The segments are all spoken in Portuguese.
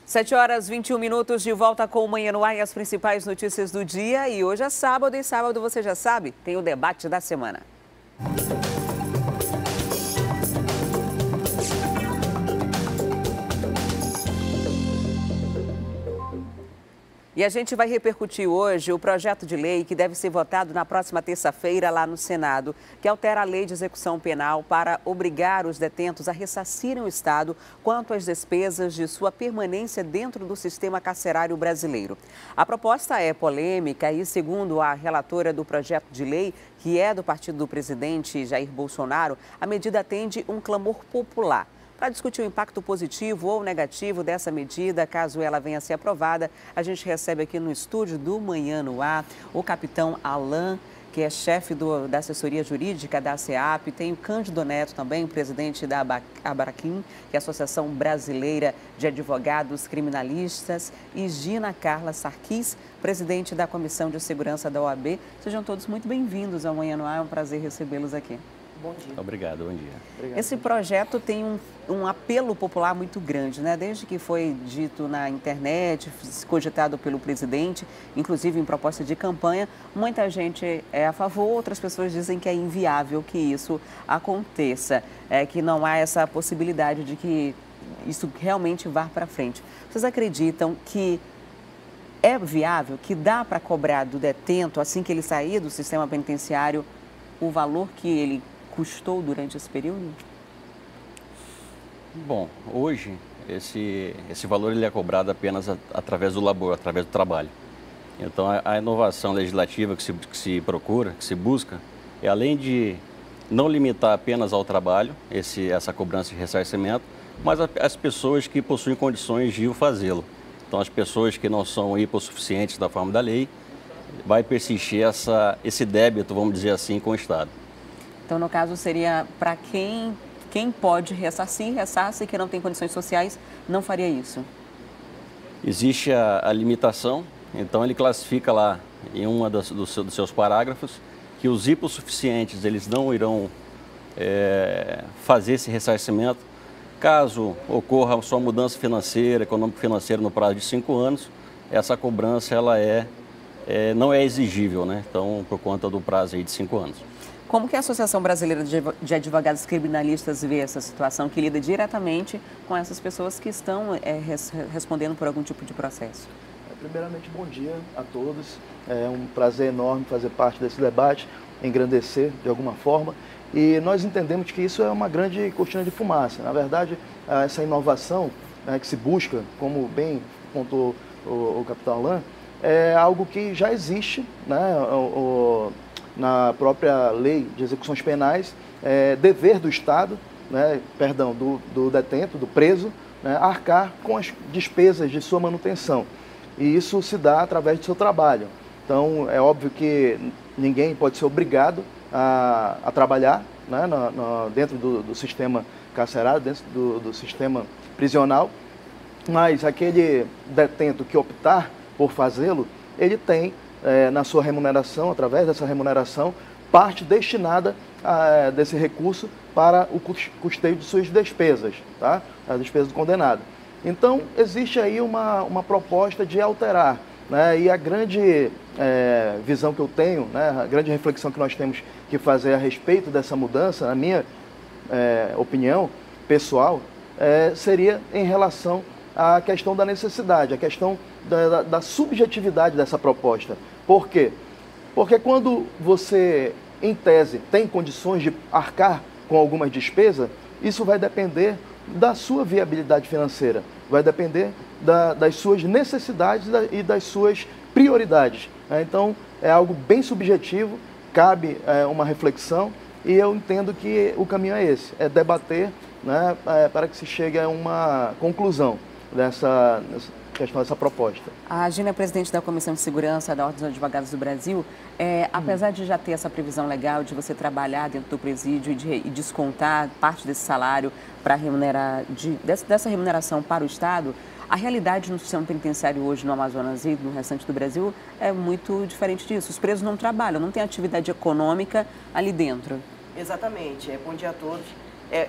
7h21, de volta com o Manhã no Ar e as principais notícias do dia. E hoje é sábado, e sábado você já sabe, tem o debate da semana. E a gente vai repercutir hoje o projeto de lei que deve ser votado na próxima terça-feira lá no Senado, que altera a lei de execução penal para obrigar os detentos a ressarcirem o Estado quanto às despesas de sua permanência dentro do sistema carcerário brasileiro. A proposta é polêmica e, segundo a relatora do projeto de lei, que é do partido do presidente Jair Bolsonaro, a medida atende um clamor popular. Para discutir o impacto positivo ou negativo dessa medida, caso ela venha a ser aprovada, a gente recebe aqui no estúdio do Manhã no Ar o capitão Alain, que é chefe da assessoria jurídica da SEAP, tem o Cândido Neto também, presidente da Abraquim, que é a Associação Brasileira de Advogados Criminalistas, e Gina Carla Sarquis, presidente da Comissão de Segurança da OAB. Sejam todos muito bem-vindos ao Manhã no Ar, é um prazer recebê-los aqui. Bom dia. Obrigado, bom dia. Obrigado. Esse projeto tem um apelo popular muito grande, né? Desde que foi dito na internet, cogitado pelo presidente, inclusive em proposta de campanha, muita gente é a favor, outras pessoas dizem que é inviável que isso aconteça, que não há essa possibilidade de que isso realmente vá para frente. Vocês acreditam que é viável, que dá para cobrar do detento, assim que ele sair do sistema penitenciário, o valor que ele custou durante esse período? Bom, hoje esse valor ele é cobrado apenas através do labor, através do trabalho. Então a inovação legislativa que se procura, que se busca, é além de não limitar apenas ao trabalho essa cobrança de ressarcimento, mas as pessoas que possuem condições de o fazê-lo. Então as pessoas que não são hipossuficientes da forma da lei, vai persistir esse débito, vamos dizer assim, com o Estado. Então, no caso, seria para quem pode ressarce, e que não tem condições sociais, não faria isso? Existe a limitação, então ele classifica lá em uma dos seus parágrafos que os hipossuficientes, eles não irão fazer esse ressarcimento. Caso ocorra sua mudança financeira, econômico-financeira no prazo de 5 anos, essa cobrança ela não é exigível, né? Então, por conta do prazo aí de 5 anos. Como que a Associação Brasileira de Advogados Criminalistas vê essa situação, que lida diretamente com essas pessoas que estão respondendo por algum tipo de processo? Primeiramente, bom dia a todos. É um prazer enorme fazer parte desse debate, engrandecer de alguma forma. E nós entendemos que isso é uma grande cortina de fumaça. Na verdade, essa inovação que se busca, como bem contou o capitão Alain, é algo que já existe, né? Na própria lei de execuções penais, dever do Estado, né? Perdão, do detento, do preso, né? Arcar com as despesas de sua manutenção. E isso se dá através do seu trabalho. Então, é óbvio que ninguém pode ser obrigado a trabalhar, né? Dentro do sistema carcerário, dentro do sistema prisional, mas aquele detento que optar por fazê-lo, ele tem na sua remuneração, através dessa remuneração, parte destinada desse recurso para o custeio de suas despesas, tá? A despesa do condenado. Então, existe aí uma proposta de alterar, né? E a grande visão que eu tenho, né? A grande reflexão que nós temos que fazer a respeito dessa mudança, na minha opinião pessoal, seria em relação à questão da necessidade, a questão da subjetividade dessa proposta. Por quê? Porque quando você, em tese, tem condições de arcar com algumas despesas, isso vai depender da sua viabilidade financeira, vai depender das suas necessidades e das suas prioridades. Então, é algo bem subjetivo, cabe uma reflexão e eu entendo que o caminho é esse, é debater, né, para que se chegue a uma conclusão dessa questão dessa proposta. A Gina é presidente da Comissão de Segurança da Ordem dos Advogados do Brasil. Apesar de já ter essa previsão legal de você trabalhar dentro do presídio e descontar parte desse salário para remunerar, dessa remuneração para o Estado, a realidade no sistema penitenciário hoje no Amazonas e no restante do Brasil é muito diferente disso. Os presos não trabalham, não tem atividade econômica ali dentro. Exatamente. Bom dia a todos.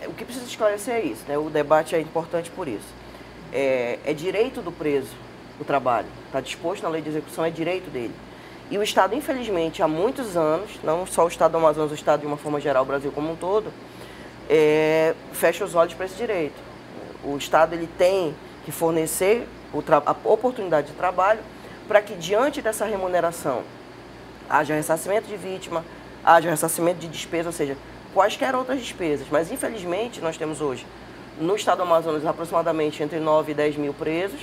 O que precisa esclarecer é isso, né? O debate é importante por isso. é direito do preso o trabalho. Está disposto na lei de execução, é direito dele. E o Estado, infelizmente, há muitos anos, não só o Estado do Amazonas, o Estado de uma forma geral, o Brasil como um todo, fecha os olhos para esse direito. O Estado ele tem que fornecer a oportunidade de trabalho para que, diante dessa remuneração, haja ressarcimento de vítima, haja ressarcimento de despesa, ou seja, quaisquer outras despesas. Mas, infelizmente, nós temos hoje, no Estado do Amazonas, aproximadamente entre 9 e 10 mil presos.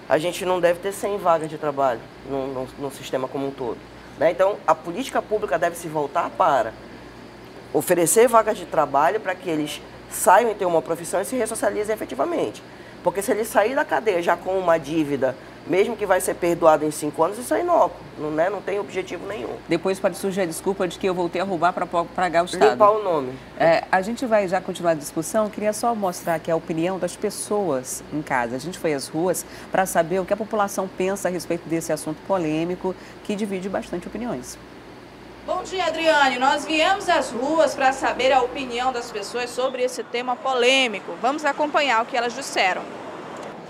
A gente não deve ter 100 vagas de trabalho no sistema como um todo, né? Então, a política pública deve se voltar para oferecer vagas de trabalho para que eles saiam e tenham uma profissão e se ressocializem efetivamente. Porque se ele sair da cadeia já com uma dívida, mesmo que vai ser perdoado em 5 anos, isso é inócuo, não tem objetivo nenhum. Depois pode surgir a desculpa de que eu voltei a roubar para pagar o Estado. Limpar o nome. A gente vai já continuar a discussão. Eu queria só mostrar aqui a opinião das pessoas em casa. A gente foi às ruas para saber o que a população pensa a respeito desse assunto polêmico que divide bastante opiniões. Bom dia, Adriane. Nós viemos às ruas para saber a opinião das pessoas sobre esse tema polêmico. Vamos acompanhar o que elas disseram.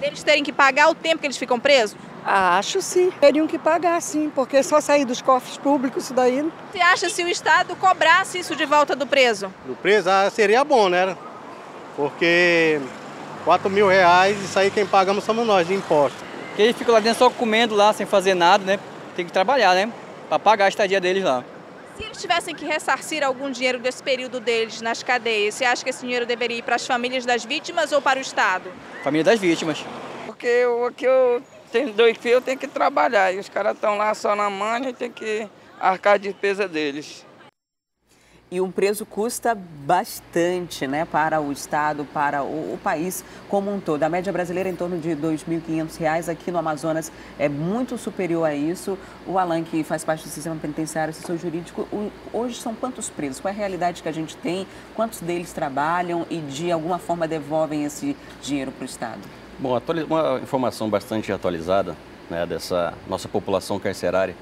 Eles terem que pagar o tempo que eles ficam presos? Acho sim. Teriam que pagar sim, porque só sair dos cofres públicos isso daí. Você acha se o Estado cobrasse isso de volta do preso? Do preso seria bom, né? Porque R$4.000, isso aí quem pagamos somos nós, de impostos. Porque eles ficam lá dentro só comendo lá, sem fazer nada, né? Tem que trabalhar, né? Para pagar a estadia deles lá. Se eles tivessem que ressarcir algum dinheiro desse período deles nas cadeias, você acha que esse dinheiro deveria ir para as famílias das vítimas ou para o Estado? Família das vítimas. Porque eu tenho 2 filhos, eu tenho que trabalhar. E os caras estão lá só na manha e tem que arcar a despesa deles. E um preso custa bastante, né, para o Estado, para o país como um todo. A média brasileira é em torno de R$ 2.500. Aqui no Amazonas é muito superior a isso. O Alan, que faz parte do sistema penitenciário, assessor jurídico, hoje são quantos presos? Qual é a realidade que a gente tem? Quantos deles trabalham e, de alguma forma, devolvem esse dinheiro para o Estado? Bom, uma informação bastante atualizada, né, dessa nossa população carcerária,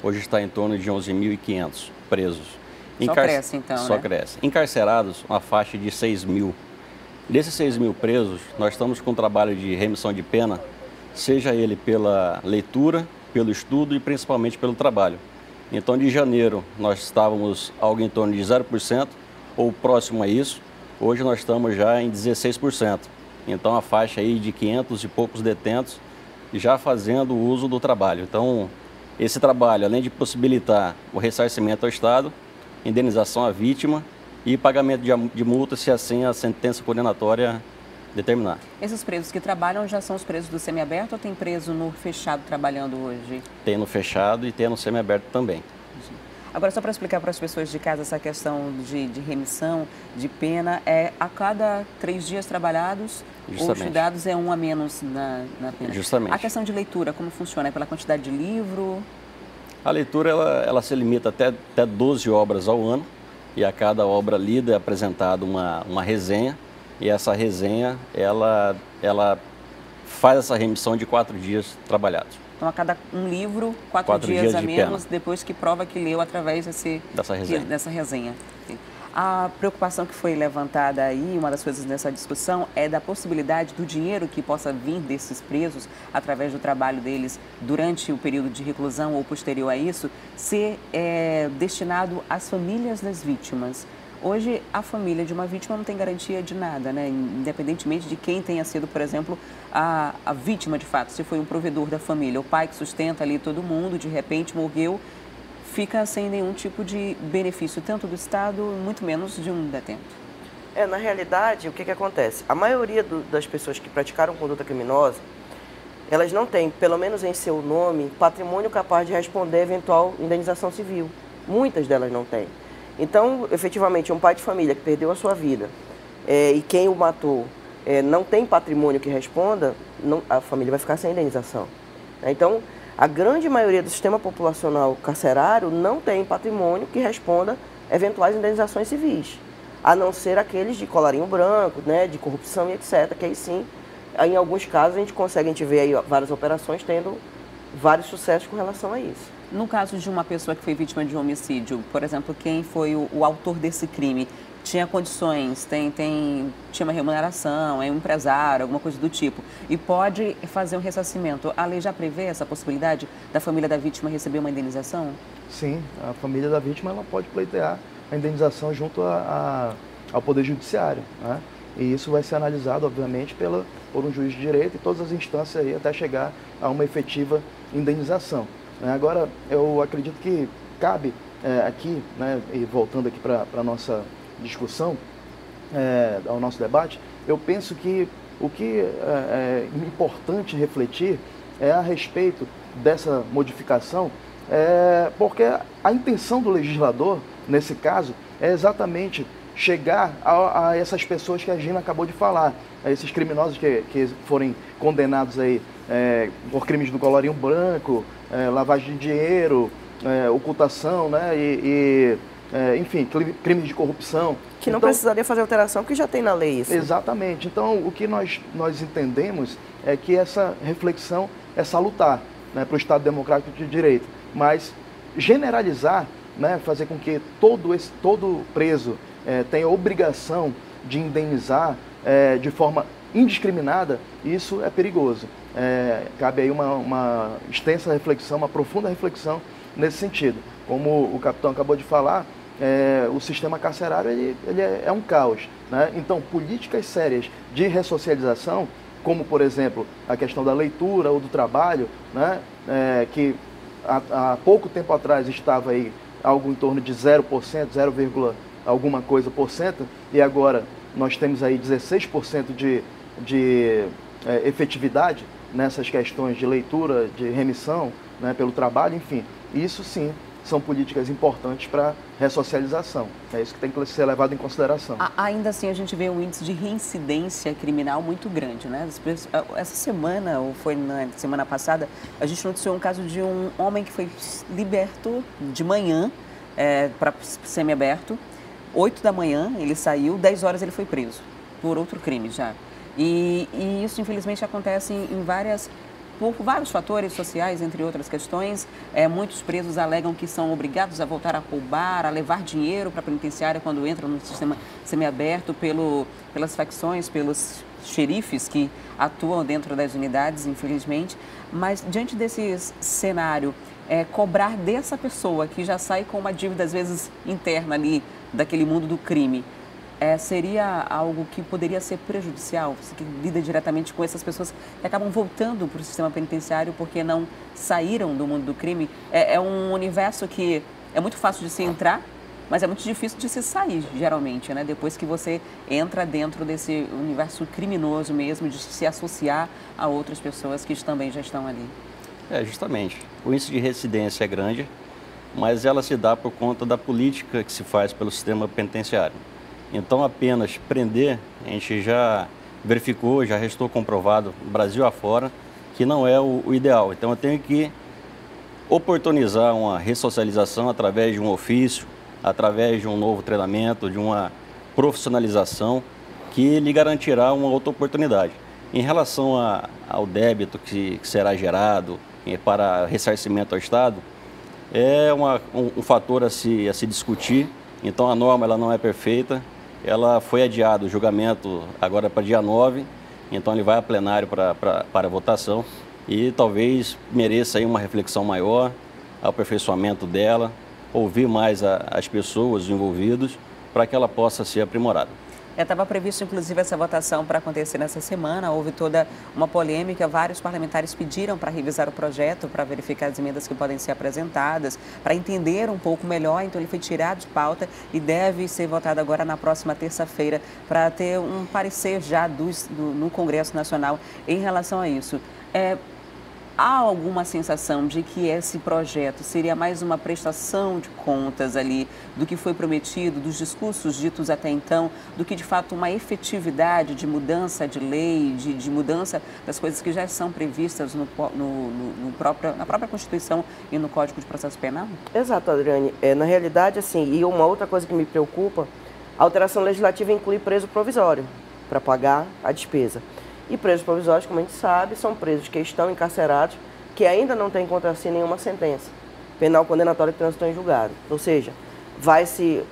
hoje está em torno de 11.500 presos. Só cresce, então, Só né? cresce. Encarcerados, uma faixa de 6.000. Desses 6.000 presos, nós estamos com um trabalho de remissão de pena, seja ele pela leitura, pelo estudo e principalmente pelo trabalho. Então, de janeiro, nós estávamos algo em torno de 0% ou próximo a isso. Hoje nós estamos já em 16%. Então, a faixa aí de 500 e poucos detentos já fazendo uso do trabalho. Então, esse trabalho, além de possibilitar o ressarcimento ao Estado, indenização à vítima e pagamento de multa, se assim a sentença condenatória determinar. Esses presos que trabalham já são os presos do semiaberto ou tem preso no fechado trabalhando hoje? Tem no fechado e tem no semiaberto também. Agora, só para explicar para as pessoas de casa essa questão de remissão, de pena, a cada 3 dias trabalhados, os estudados é 1 a menos na pena. Justamente. A questão de leitura, como funciona? É pela quantidade de livro? A leitura ela se limita até 12 obras ao ano e a cada obra lida é apresentada uma resenha e essa resenha ela faz essa remissão de 4 dias trabalhados. Então, a cada um livro, 4 dias a menos, pena. Depois que prova que leu através dessa resenha. A preocupação que foi levantada aí, uma das coisas nessa discussão, é da possibilidade do dinheiro que possa vir desses presos, através do trabalho deles durante o período de reclusão ou posterior a isso, ser destinado às famílias das vítimas. Hoje, a família de uma vítima não tem garantia de nada, né? Independentemente de quem tenha sido, por exemplo, a vítima de fato. Se foi um provedor da família, o pai que sustenta ali todo mundo, de repente morreu, fica sem nenhum tipo de benefício, tanto do Estado, muito menos de um detento. Na realidade, o que acontece? A maioria das pessoas que praticaram conduta criminosa, elas não têm, pelo menos em seu nome, patrimônio capaz de responder a eventual indenização civil. Muitas delas não têm. Então, efetivamente, um pai de família que perdeu a sua vida e quem o matou não tem patrimônio que responda, a família vai ficar sem indenização. Então, a grande maioria do sistema populacional carcerário não tem patrimônio que responda eventuais indenizações civis, a não ser aqueles de colarinho branco, né, de corrupção e etc., que aí sim, em alguns casos, a gente vê aí várias operações tendo vários sucessos com relação a isso. No caso de uma pessoa que foi vítima de homicídio, por exemplo, quem foi o autor desse crime, tinha condições, tinha uma remuneração, é um empresário, alguma coisa do tipo, e pode fazer um ressarcimento. A lei já prevê essa possibilidade da família da vítima receber uma indenização? Sim, a família da vítima ela pode pleitear a indenização junto ao Poder Judiciário, né? E isso vai ser analisado, obviamente, por um juiz de direito e todas as instâncias aí até chegar a uma efetiva indenização. Agora, eu acredito que cabe aqui, né, e voltando aqui para a nossa discussão, ao nosso debate, eu penso que o que é importante refletir é a respeito dessa modificação, porque a intenção do legislador, nesse caso, é exatamente chegar a essas pessoas que a Gina acabou de falar, a esses criminosos que forem condenados aí, por crimes do colarinho branco, lavagem de dinheiro, ocultação, né, enfim, crimes de corrupção. Que não precisaria fazer alteração, porque já tem na lei isso. Exatamente. Então, o que nós entendemos é que essa reflexão é salutar, né, para o Estado Democrático de Direito, mas generalizar, né, fazer com que todo preso tenha obrigação de indenizar de forma indiscriminada, isso é perigoso. Cabe aí uma extensa reflexão, uma profunda reflexão nesse sentido. Como o capitão acabou de falar, o sistema carcerário ele é um caos, né? Então, políticas sérias de ressocialização, como, por exemplo, a questão da leitura ou do trabalho, né, que há pouco tempo atrás estava aí algo em torno de 0%, 0, alguma coisa por cento, e agora nós temos aí 16% de efetividade nessas questões de leitura, de remissão, né, pelo trabalho, enfim. Isso sim são políticas importantes para ressocialização. É isso que tem que ser levado em consideração. Ainda assim, a gente vê um índice de reincidência criminal muito grande, né? Essa semana, ou foi na semana passada, a gente noticiou um caso de um homem que foi liberto de manhã para semiaberto. 8 da manhã ele saiu, 10 horas ele foi preso por outro crime já. E isso, infelizmente, acontece por vários fatores sociais, entre outras questões. Muitos presos alegam que são obrigados a voltar a roubar, a levar dinheiro para a penitenciária quando entram no sistema semiaberto pelas facções, pelos xerifes que atuam dentro das unidades, infelizmente. Mas, diante desse cenário, cobrar dessa pessoa que já sai com uma dívida, às vezes, interna ali, daquele mundo do crime, seria algo que poderia ser prejudicial? Você que lida diretamente com essas pessoas que acabam voltando para o sistema penitenciário porque não saíram do mundo do crime. É um universo que é muito fácil de se entrar, mas é muito difícil de se sair, geralmente, né? Depois que você entra dentro desse universo criminoso mesmo, de se associar a outras pessoas que também já estão ali. Justamente. O índice de recidência é grande, mas ela se dá por conta da política que se faz pelo sistema penitenciário. Então, apenas prender, a gente já verificou, já restou comprovado, Brasil afora, que não é o ideal. Então, eu tenho que oportunizar uma ressocialização através de um ofício, através de um novo treinamento, de uma profissionalização que lhe garantirá uma outra oportunidade. Em relação ao débito que será gerado para ressarcimento ao Estado, é um fator a se discutir. Então, a norma ela não é perfeita. Ela foi adiada, o julgamento agora para dia 9, então ele vai a plenário para votação e talvez mereça aí uma reflexão maior, aperfeiçoamento dela, ouvir mais as pessoas envolvidas para que ela possa ser aprimorada. Estava previsto, inclusive, essa votação para acontecer nessa semana. Houve toda uma polêmica. Vários parlamentares pediram para revisar o projeto, para verificar as emendas que podem ser apresentadas, para entender um pouco melhor. Então, ele foi tirado de pauta e deve ser votado agora na próxima terça-feira, para ter um parecer já no Congresso Nacional em relação a isso. Há alguma sensação de que esse projeto seria mais uma prestação de contas ali do que foi prometido, dos discursos ditos até então, do que de fato uma efetividade de mudança de lei, de mudança das coisas que já são previstas na própria Constituição e no Código de Processo Penal? Exato, Adriane. Na realidade, assim, e uma outra coisa que me preocupa, a alteração legislativa inclui preso provisório para pagar a despesa. E presos provisórios, como a gente sabe, são presos que estão encarcerados, que ainda não têm contra si nenhuma sentença penal condenatória que transitou em julgado. Ou seja, vai se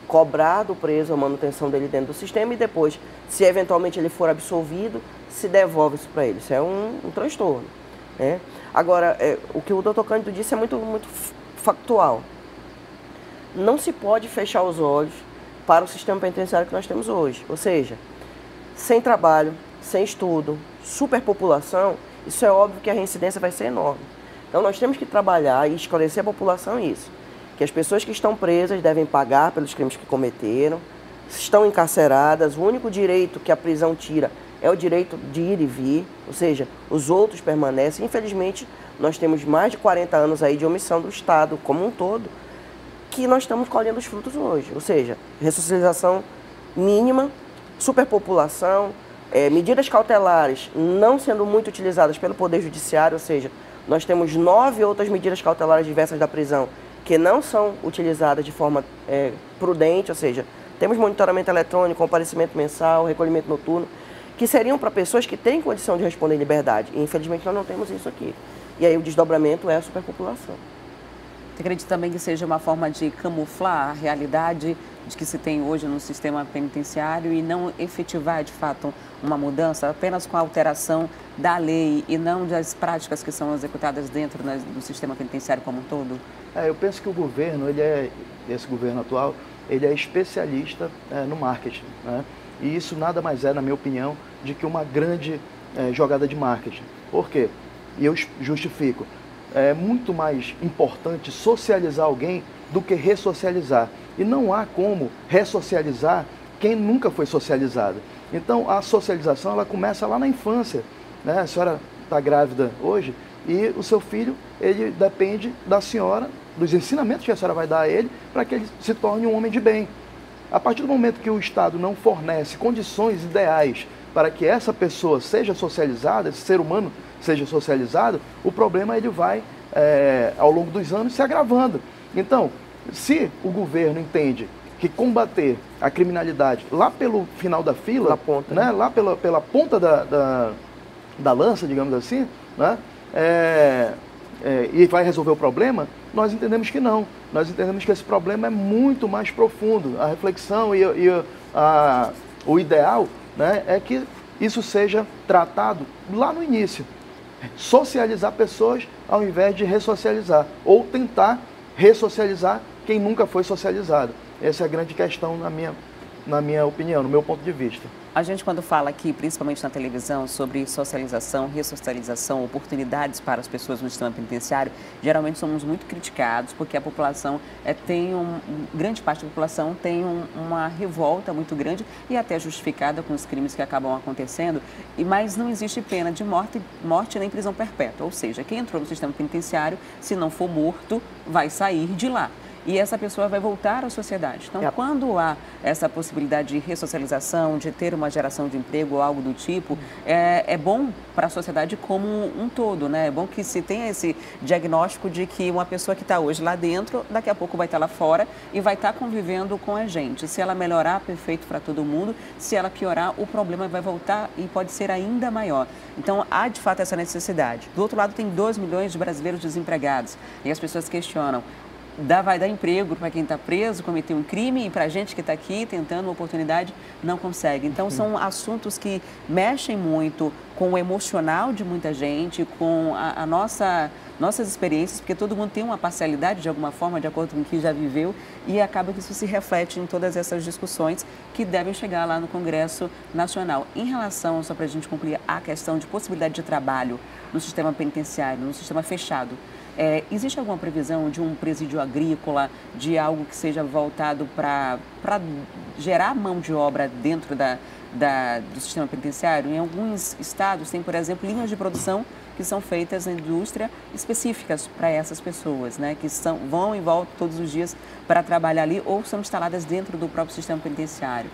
cobrar do preso a manutenção dele dentro do sistema e depois, se eventualmente ele for absolvido, se devolve isso para ele. Isso é um transtorno. Né? Agora, o que o doutor Cândido disse é muito factual. Não se pode fechar os olhos para o sistema penitenciário que nós temos hoje. Ou seja, sem trabalho, sem estudo, superpopulação, isso é óbvio que a reincidência vai ser enorme. Então nós temos que trabalhar e esclarecer a população isso. Que as pessoas que estão presas devem pagar pelos crimes que cometeram, estão encarceradas, o único direito que a prisão tira é o direito de ir e vir, ou seja, os outros permanecem. Infelizmente, nós temos mais de 40 anos aí de omissão do Estado como um todo, que nós estamos colhendo os frutos hoje. Ou seja, ressocialização mínima, superpopulação, medidas cautelares não sendo muito utilizadas pelo Poder Judiciário, ou seja, nós temos 9 outras medidas cautelares diversas da prisão que não são utilizadas de forma prudente, ou seja, temos monitoramento eletrônico, comparecimento mensal, recolhimento noturno, que seriam para pessoas que têm condição de responder em liberdade. E, infelizmente, nós não temos isso aqui. E aí o desdobramento é a superpopulação. Você acredita também que seja uma forma de camuflar a realidade de que se tem hoje no sistema penitenciário e não efetivar, de fato, uma mudança apenas com a alteração da lei e não das práticas que são executadas dentro do sistema penitenciário como um todo? Eu penso que o governo, esse governo atual, ele é especialista no marketing, né? E isso nada mais é, na minha opinião, de que uma grande jogada de marketing. Por quê? E eu justifico. É muito mais importante socializar alguém do que ressocializar. E não há como ressocializar quem nunca foi socializado. Então, a socialização ela começa lá na infância, né? A senhora está grávida hoje e o seu filho, ele depende da senhora, dos ensinamentos que a senhora vai dar a ele, para que ele se torne um homem de bem. A partir do momento que o Estado não fornece condições ideais para que essa pessoa seja socializada, esse ser humano seja socializado, o problema ele vai, ao longo dos anos, se agravando. Então, se o governo entende que combater a criminalidade lá pelo final da fila, ponta, né? Lá pela ponta da lança, digamos assim, né? E vai resolver o problema, nós entendemos que não. Nós entendemos que esse problema é muito mais profundo. A reflexão e o ideal, né, é que isso seja tratado lá no início. Socializar pessoas ao invés de ressocializar. Ou tentar ressocializar quem nunca foi socializado. Essa é a grande questão na minha opinião, no meu ponto de vista. A gente, quando fala aqui, principalmente na televisão, sobre socialização, ressocialização, oportunidades para as pessoas no sistema penitenciário, geralmente somos muito criticados porque a população grande parte da população tem uma revolta muito grande e até justificada com os crimes que acabam acontecendo, mas não existe pena de morte nem prisão perpétua, ou seja, quem entrou no sistema penitenciário, se não for morto, vai sair de lá. E essa pessoa vai voltar à sociedade. Então, quando há essa possibilidade de ressocialização, de ter uma geração de emprego ou algo do tipo, é bom para a sociedade como um todo, né? É bom que se tenha esse diagnóstico de que uma pessoa que está hoje lá dentro, daqui a pouco vai estar lá fora e vai estar convivendo com a gente. Se ela melhorar, perfeito para todo mundo. Se ela piorar, o problema vai voltar e pode ser ainda maior. Então, há de fato essa necessidade. Do outro lado, tem 2 milhões de brasileiros desempregados. E as pessoas questionam, vai dar emprego para quem está preso, cometeu um crime, e para a gente que está aqui tentando uma oportunidade, não consegue. Então, são assuntos que mexem muito com o emocional de muita gente, com nossas experiências, porque todo mundo tem uma parcialidade de alguma forma, de acordo com o que já viveu, e acaba que isso se reflete em todas essas discussões que devem chegar lá no Congresso Nacional. Em relação, só para a gente concluir, à questão de possibilidade de trabalho no sistema penitenciário, no sistema fechado, existe alguma previsão de um presídio agrícola, de algo que seja voltado para gerar mão de obra dentro do sistema penitenciário? Em alguns estados tem, por exemplo, linhas de produção que são feitas na indústria específicas para essas pessoas, né? Que vão e voltam todos os dias para trabalhar ali ou são instaladas dentro do próprio sistema penitenciário.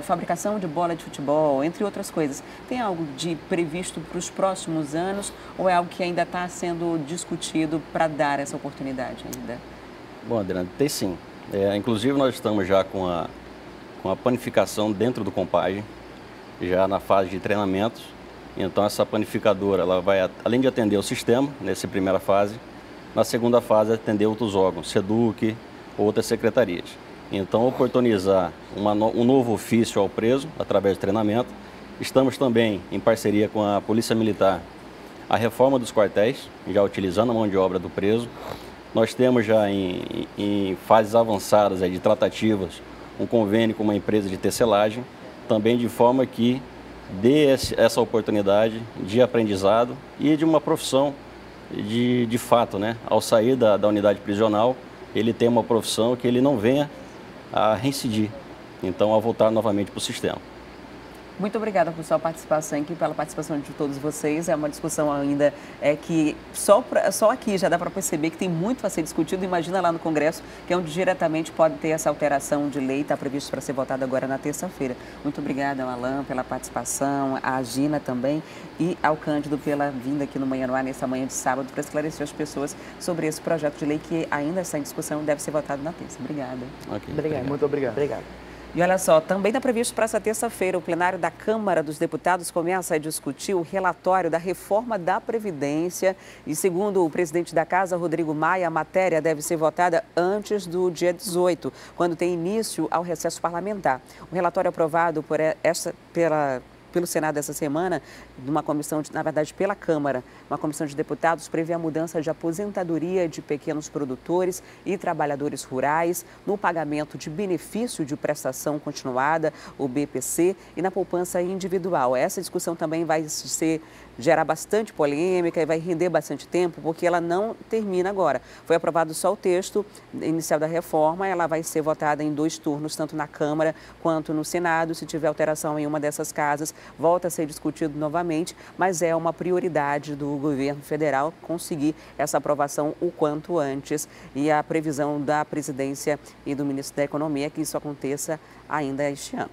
Fabricação de bola de futebol, entre outras coisas. Tem algo previsto para os próximos anos ou é algo que ainda está sendo discutido para dar essa oportunidade ainda? Bom, Adriana, tem sim. Inclusive nós estamos já com a panificação dentro do Compagem, já na fase de treinamentos. Então essa panificadora, ela vai, além de atender o sistema, nessa primeira fase, na segunda fase atender outros órgãos, SEDUC, outras secretarias. Então, oportunizar um novo ofício ao preso através de treinamento. Estamos também em parceria com a Polícia Militar, a reforma dos quartéis, já utilizando a mão de obra do preso. Nós temos já em fases avançadas de tratativas um convênio com uma empresa de tecelagem, também de forma que dê essa oportunidade de aprendizado e de uma profissão de fato, né? Ao sair da unidade prisional, ele tem uma profissão que ele não venha a reincidir, então a voltar novamente para o sistema. Muito obrigada por sua participação aqui, pela participação de todos vocês. É uma discussão ainda que só aqui já dá para perceber que tem muito a ser discutido. Imagina lá no Congresso, que é onde diretamente pode ter essa alteração de lei, está previsto para ser votada agora na terça-feira. Muito obrigada ao Alain pela participação, à Gina também e ao Cândido pela vinda aqui no Manhã no Ar, nessa manhã de sábado, para esclarecer as pessoas sobre esse projeto de lei que ainda está em discussão e deve ser votado na terça. Obrigada. Okay, obrigado. Muito obrigado. Obrigado. E olha só, também está previsto para essa terça-feira, o plenário da Câmara dos Deputados começa a discutir o relatório da reforma da Previdência. E segundo o presidente da Casa, Rodrigo Maia, a matéria deve ser votada antes do dia 18, quando tem início ao recesso parlamentar. O relatório aprovado pelo Senado essa semana, numa comissão, na verdade, pela Câmara, uma comissão de deputados prevê a mudança de aposentadoria de pequenos produtores e trabalhadores rurais no pagamento de benefício de prestação continuada, o BPC, e na poupança individual. Essa discussão também vai gerar bastante polêmica e vai render bastante tempo, porque ela não termina agora. Foi aprovado só o texto inicial da reforma, ela vai ser votada em 2 turnos, tanto na Câmara quanto no Senado. Se tiver alteração em uma dessas casas, volta a ser discutido novamente, mas é uma prioridade do governo federal conseguir essa aprovação o quanto antes, e a previsão da presidência e do ministro da Economia é que isso aconteça ainda este ano.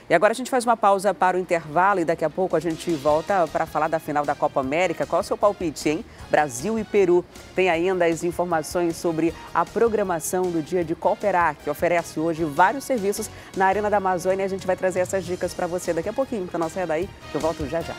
E agora a gente faz uma pausa para o intervalo e daqui a pouco a gente volta para falar da final da Copa América. Qual é o seu palpite, hein? Brasil e Peru. Tem ainda as informações sobre a programação do Dia de Cooperar, que oferece hoje vários serviços na Arena da Amazônia. A gente vai trazer essas dicas para você daqui a pouquinho. Então não saia daí, que eu volto já já.